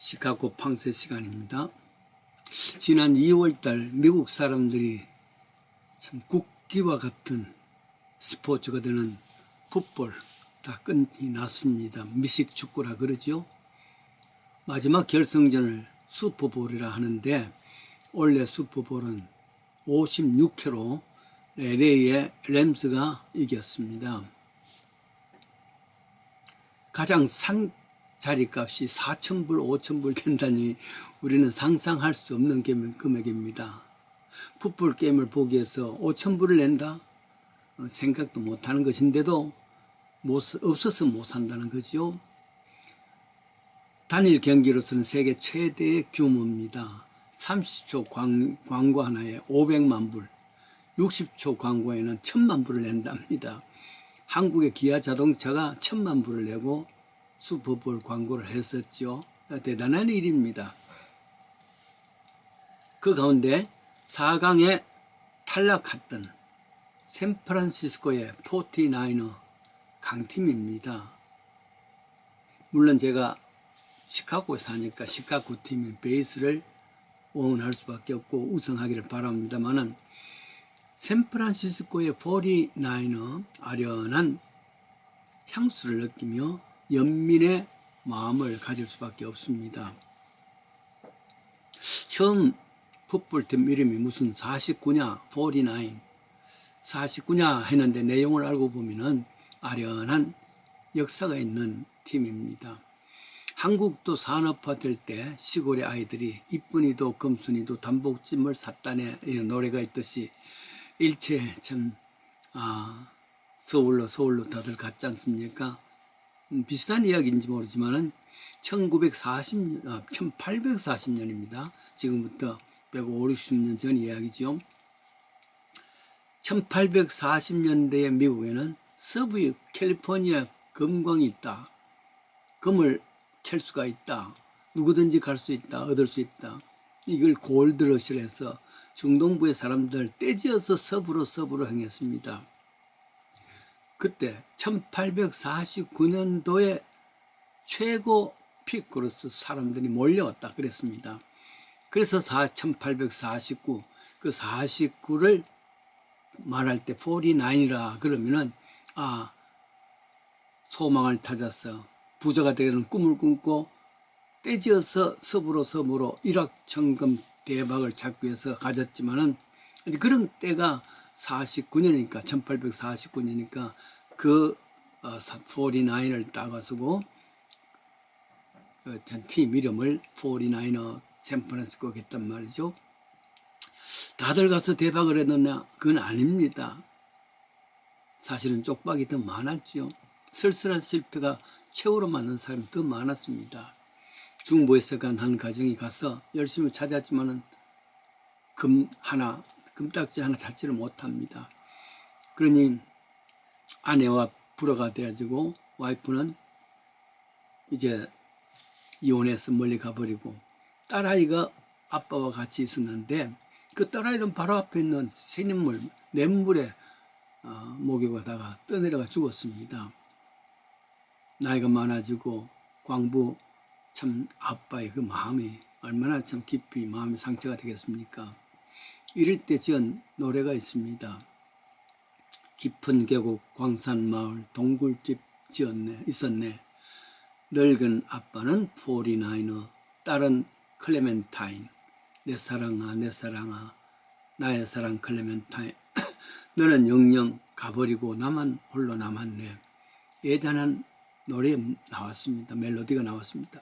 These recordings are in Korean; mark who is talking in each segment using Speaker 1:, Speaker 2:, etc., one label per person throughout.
Speaker 1: 시카고 팡세 시간입니다. 지난 2월달 미국 사람들이 참 국기와 같은 스포츠가 되는 풋볼 다 끝이 났습니다. 미식축구라 그러죠. 마지막 결승전을 슈퍼볼이라 하는데 원래 슈퍼볼은 56회로 LA의 램스가 이겼습니다. 가장 산 자리값이 4,000불, 5,000불 된다니 우리는 상상할 수 없는 금액입니다. 풋볼 게임을 보기 위해서 5,000불을 낸다? 생각도 못하는 것인데도 없어서 못 산다는 거죠. 단일 경기로서는 세계 최대의 규모입니다. 30초 광고 하나에 500만 불, 60초 광고에는 1,000만 불을 낸답니다. 한국의 기아 자동차가 1,000만 불을 내고 슈퍼볼 광고를 했었죠. 대단한 일입니다. 그 가운데 4강에 탈락했던 샌프란시스코의 49ers 강팀입니다. 물론 제가 시카고에 사니까 시카고 팀의 베이스를 응원할 수밖에 없고 우승하기를 바랍니다만은 샌프란시스코의 49ers 아련한 향수를 느끼며 연민의 마음을 가질 수밖에 없습니다. 처음 풋볼팀 이름이 무슨 49냐 49냐 했는데 내용을 알고 보면은 아련한 역사가 있는 팀입니다. 한국도 산업화될 때 시골의 아이들이 이쁜이도 금순이도 단복짐을 샀다네 이런 노래가 있듯이 일체 참 서울로 다들 갔지 않습니까? 비슷한 이야기인지 모르지만은 1840년입니다. 지금부터 150년 전 이야기죠. 1840년대의 미국에는 서부의 캘리포니아 금광이 있다. 금을 캘 수가 있다. 누구든지 갈 수 있다. 얻을 수 있다. 이걸 골드러시를 해서 중동부의 사람들 떼지어서 서부로 행했습니다. 그때 1849년도에 최고 피크로서 사람들이 몰려왔다 그랬습니다. 그래서 1849, 그 49를 말할 때 49이라 그러면은 소망을 찾아서 부자가 되는 꿈을 꿈고 떼지어서 서부로 일확천금 대박을 찾기 위해서 가졌지만은 그런 때가 49년이니까 1849년이니까 그 49을 따가지고 팀 이름을 49ers 샌프란시스코가 했단 말이죠. 다들 가서 대박을 했느냐? 그건 아닙니다. 사실은 쪽박이 더 많았죠. 쓸쓸한 실패가 최후로 맞는 사람이 더 많았습니다. 중부에서 간 한 가정이 가서 열심히 찾았지만은 금딱지 하나 찾지를 못합니다. 그러니 아내와 불화가 되어지고 와이프는 이제 이혼해서 멀리 가버리고 딸아이가 아빠와 같이 있었는데 그 딸아이는 바로 앞에 있는 새냇물 냇물에 목욕하다가 떠내려가 죽었습니다. 나이가 많아지고 광부 참 아빠의 그 마음이 얼마나 참 깊이 마음이 상처가 되겠습니까? 이럴 때 지은 노래가 있습니다. 깊은 계곡 광산마을 동굴집 있었네. 늙은 아빠는 49ers, 딸은 클레멘타인. 내 사랑아 나의 사랑 클레멘타인. 너는 영영 가버리고 나만 홀로 남았네. 예전한 노래 나왔습니다. 멜로디가 나왔습니다.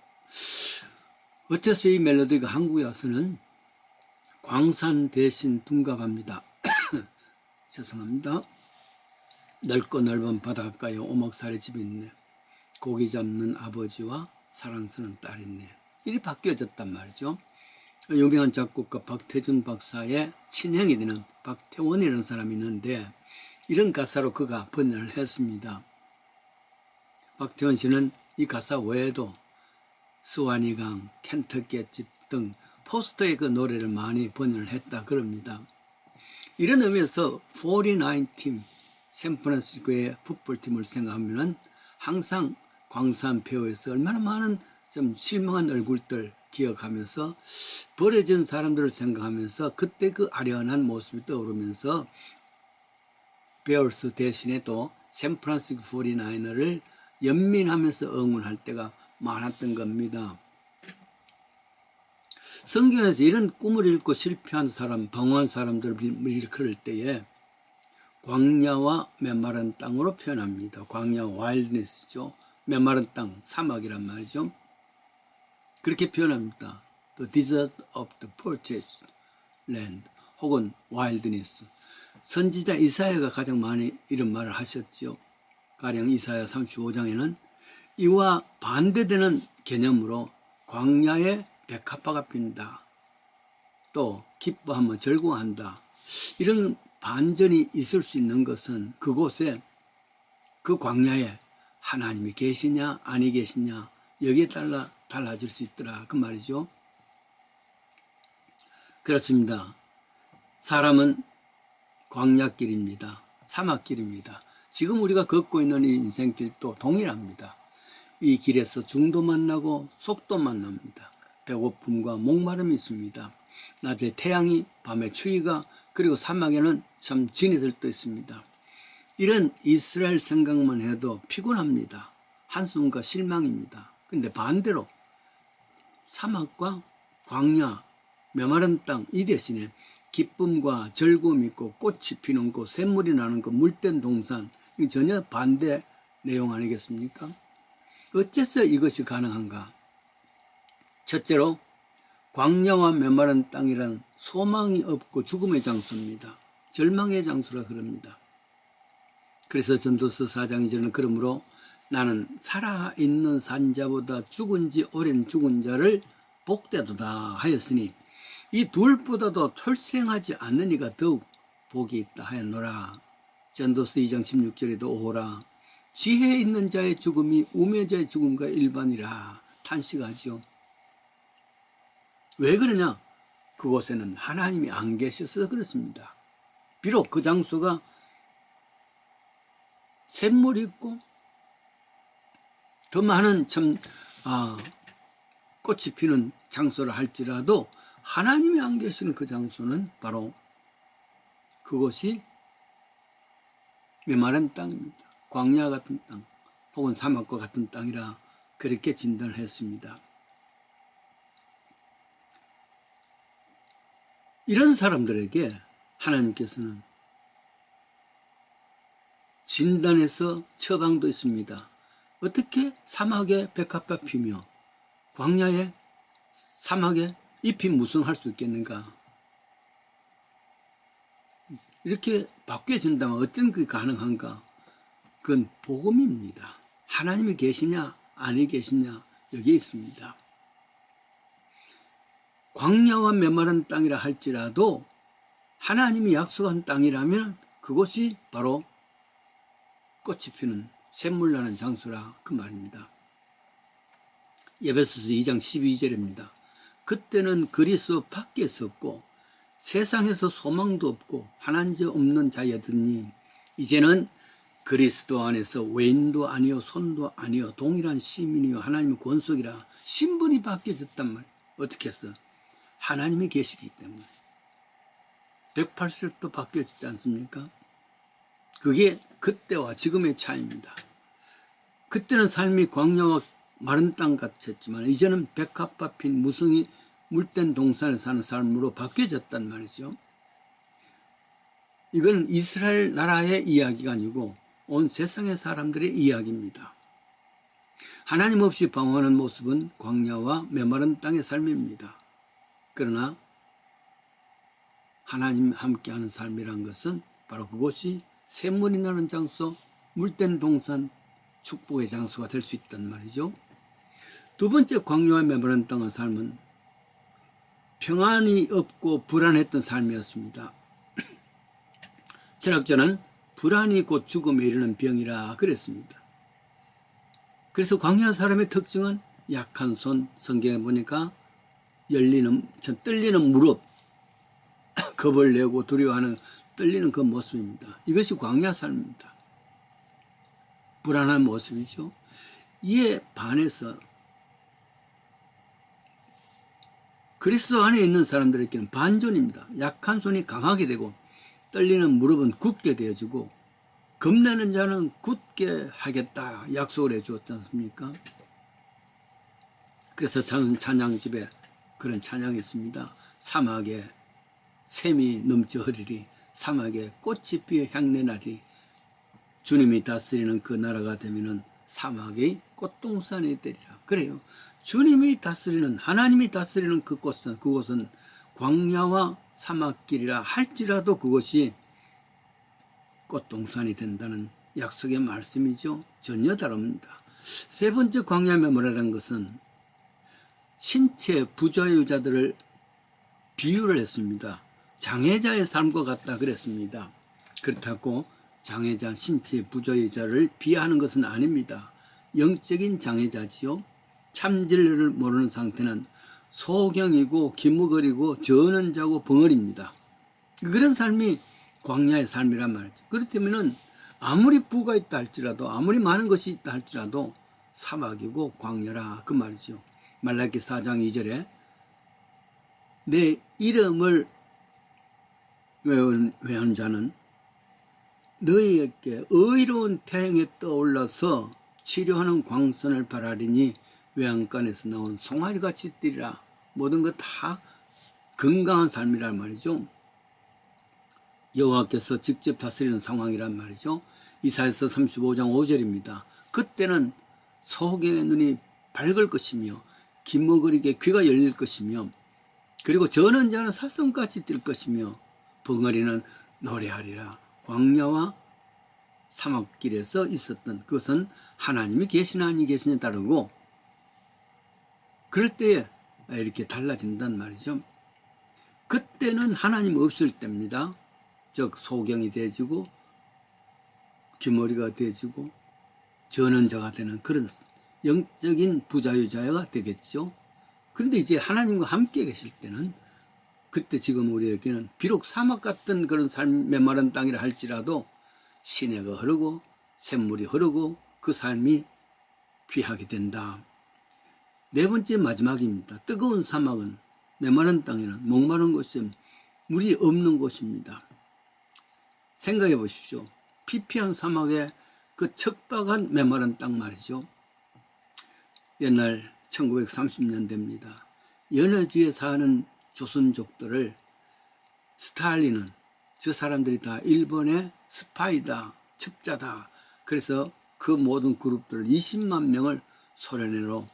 Speaker 1: 어째서 이 멜로디가 한국에 와서는 광산 대신 둔갑합니다. 죄송합니다. 넓고 넓은 바닷가에 오목살이 집이 있네. 고기 잡는 아버지와 사랑스러운 딸이 있네. 일이 바뀌어졌단 말이죠. 유명한 작곡가 박태준 박사의 친형이 되는 박태원이라는 사람이 있는데 이런 가사로 그가 번역을 했습니다. 박태원 씨는 이 가사 외에도 스와니강, 켄터키집 등 포스터의 그 노래를 많이 번역을 했다 그럽니다. 이런 의미에서 49팀 샌프란시스코의 풋볼팀을 생각하면 항상 광산페어에서 얼마나 많은 좀 실망한 얼굴들 기억하면서 버려진 사람들을 생각하면서 그때 그 아련한 모습이 떠오르면서 베어스 대신에 또 샌프란시스코 49ers 연민하면서 응원할 때가 많았던 겁니다. 성경에서 이런 꿈을 잃고 실패한 사람, 방황한 사람들을 일컬을 때에 광야와 메마른 땅으로 표현합니다. 광야 와일드니스죠. 메마른 땅, 사막이란 말이죠. 그렇게 표현합니다. The desert of the purchased land 혹은 wilderness. 선지자 이사야가 가장 많이 이런 말을 하셨죠. 가령 이사야 35장에는 이와 반대되는 개념으로 광야에 백합화가 핀다. 또 기뻐하며 즐거워한다. 이런 반전이 있을 수 있는 것은 그곳에 그 광야에 하나님이 계시냐 아니 계시냐 여기에 따라 달라질 수 있더라 그 말이죠. 그렇습니다. 사람은 광야길입니다. 사막길입니다. 지금 우리가 걷고 있는 이 인생길도 동일합니다. 이 길에서 중도 만나고 속도 만납니다. 배고픔과 목마름이 있습니다. 낮에 태양이, 밤에 추위가, 그리고 사막에는 참 진이 들떠 있습니다. 이런 이스라엘 생각만 해도 피곤합니다. 한숨과 실망입니다. 근데 반대로 사막과 광야, 메마른 땅 이 대신에 기쁨과 즐거움이 있고 꽃이 피는 곳, 샘물이 나는 곳, 물된 동산, 이 전혀 반대 내용 아니겠습니까? 어째서 이것이 가능한가? 첫째로 광야와 메마른 땅이란 소망이 없고 죽음의 장소입니다. 절망의 장소라 그럽니다. 그래서 전도서 4장 2절은 그러므로 나는 살아있는 산자보다 죽은 지 오랜 죽은 자를 복되도다 하였으니 이 둘보다도 출생하지 않는 이가 더욱 복이 있다 하였노라. 전도서 2장 16절에도 오호라 지혜 있는 자의 죽음이 우매자의 죽음과 일반이라 탄식하지요. 왜 그러냐? 그곳에는 하나님이 안 계셔서 그렇습니다. 비록 그 장소가 샘물이 있고 더 많은 꽃이 피는 장소를 할지라도 하나님이 안 계시는 그 장소는 바로 그것이 메마른 땅입니다. 광야 같은 땅 혹은 사막과 같은 땅이라 그렇게 진단을 했습니다. 이런 사람들에게 하나님께서는 진단에서 처방도 있습니다. 어떻게 사막에 백합화 피며 광야에 사막에 잎이 무성할 수 있겠는가? 이렇게 바뀌어진다면 어떤 그게 가능한가? 그건 복음입니다. 하나님이 계시냐 아니 계시냐 여기에 있습니다. 광야와 메마른 땅이라 할지라도 하나님이 약속한 땅이라면 그것이 바로 꽃이 피는 샘물 나는 장소라 그 말입니다. 에베소서 2장 12절입니다. 그때는 그리스도 밖에 있었고 세상에서 소망도 없고 하나님 없는 자였더니 이제는 그리스도 안에서 외인도 아니요 손도 아니요 동일한 시민이요 하나님의 권속이라 신분이 바뀌어졌단 말. 어떻게 했어? 하나님이 계시기 때문에 180도 바뀌어졌지 않습니까? 그게 그때와 지금의 차이입니다. 그때는 삶이 광야와 마른 땅 같았지만 이제는 백합화 핀 무성이 물된 동산에 사는 삶으로 바뀌어졌단 말이죠. 이건 이스라엘 나라의 이야기가 아니고 온 세상의 사람들의 이야기입니다. 하나님 없이 방황하는 모습은 광야와 메마른 땅의 삶입니다. 그러나 하나님 함께하는 삶이란 것은 바로 그곳이 샘물이 나는 장소, 물된 동산, 축복의 장소가 될 수 있단 말이죠. 두 번째 광야와 메마른 땅의 삶은 평안이 없고 불안했던 삶이었습니다. 철학자는 불안이 곧 죽음에 이르는 병이라 그랬습니다. 그래서 광야 사람의 특징은 약한 손, 성경에 보니까 떨리는 무릎, 겁을 내고 두려워하는 떨리는 그 모습입니다. 이것이 광야 삶입니다. 불안한 모습이죠. 이에 반해서 그리스도 안에 있는 사람들에게는 반전입니다. 약한 손이 강하게 되고 떨리는 무릎은 굳게 되어지고 겁내는 자는 굳게 하겠다 약속을 해주었지 않습니까? 그래서 저는 찬양집에 그런 찬양이 있습니다. 사막에 샘이 넘쳐 흐리리, 사막에 꽃이 피어 향내나리. 주님이 다스리는 그 나라가 되면은 사막의 꽃동산이 되리라. 그래요. 주님이 다스리는, 하나님이 다스리는 그곳은 광야와 사막길이라 할지라도 그것이 꽃동산이 된다는 약속의 말씀이죠. 전혀 다릅니다. 세 번째 광야 메모라는 것은 신체 부자유자들을 비유를 했습니다. 장애자의 삶과 같다 그랬습니다. 그렇다고 장애자, 신체 부자유자를 비하하는 것은 아닙니다. 영적인 장애자지요. 참진리를 모르는 상태는 소경이고 기무거리고 저는 자고 벙어리입니다. 그런 삶이 광야의 삶이란 말이죠. 그렇다면 아무리 부가 있다 할지라도, 아무리 많은 것이 있다 할지라도 사막이고 광야라 그 말이죠. 말라기 4장 2절에 내 이름을 외운 자는 너희에게 의로운 태양에 떠올라서 치료하는 광선을 바라리니 외양간에서 나온 송아지같이 뛰리라. 모든 것 다 건강한 삶이란 말이죠. 여호와께서 직접 다스리는 상황이란 말이죠. 이사야서 35장 5절입니다. 그때는 소경의 눈이 밝을 것이며 기머거리게 귀가 열릴 것이며 그리고 저는 자는 사슴같이 뛸 것이며 벙어리는 노래하리라. 광야와 사막길에서 있었던 그것은 하나님이 계시나 아니 계시냐에 따르고 그럴 때에 이렇게 달라진단 말이죠. 그때는 하나님 없을 때입니다. 즉 소경이 되어지고 귀머리가 되어지고 전원자가 되는 그런 영적인 부자유자가 되겠죠. 그런데 이제 하나님과 함께 계실 때는 그때 지금 우리에게는 비록 사막 같은 그런 삶 메마른 땅이라 할지라도 시내가 흐르고 샘물이 흐르고 그 삶이 귀하게 된다. 네 번째 마지막입니다. 뜨거운 사막은 메마른 땅에는 목마른 곳에 물이 없는 곳입니다. 생각해 보십시오. 피피한 사막에 그 척박한 메마른 땅 말이죠. 옛날 1930년대입니다. 연해주에 사는 조선족들을 스탈린은 저 사람들이 다 일본의 스파이다, 첩자다. 그래서 그 모든 그룹들을 20만 명을 소련으로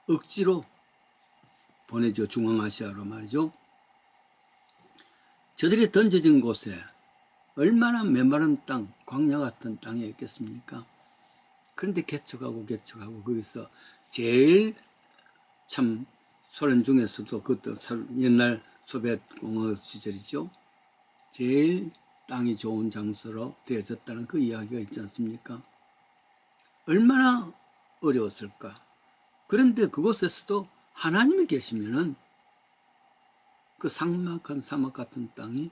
Speaker 1: 억지로 보내죠. 중앙아시아로 말이죠. 저들이 던져진 곳에 얼마나 메마른 땅, 광야 같은 땅이 있겠습니까? 그런데 개척하고 거기서 제일 참 소련 중에서도 그것도 옛날 소비에트 공화 시절이죠. 제일 땅이 좋은 장소로 되어졌다는 그 이야기가 있지 않습니까? 얼마나 어려웠을까. 그런데 그곳에서도 하나님이 계시면은 그 삭막한 사막 같은 땅이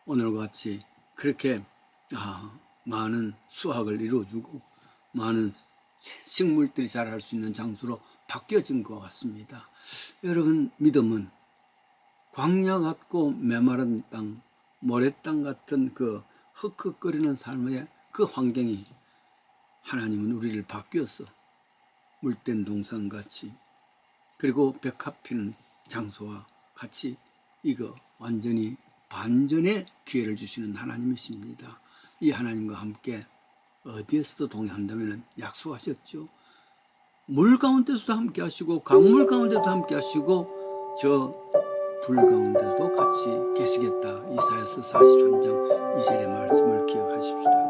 Speaker 1: 오늘과 같이 그렇게 많은 수확을 이루어주고 많은 식물들이 자랄 수 있는 장소로 바뀌어진 것 같습니다. 여러분 믿음은 광야 같고 메마른 땅, 모래땅 같은 그 흑흑거리는 삶의 그 환경이 하나님은 우리를 바뀌어서 물된 동산같이 그리고 백합 피는 장소와 같이 이거 완전히 반전의 기회를 주시는 하나님이십니다. 이 하나님과 함께 어디에서도 동행한다면 약속하셨죠. 물 가운데서도 함께 하시고 강물 가운데도 함께 하시고 저 불 가운데도 같이 계시겠다. 이사야서 43장 2절의 말씀을 기억하십시다.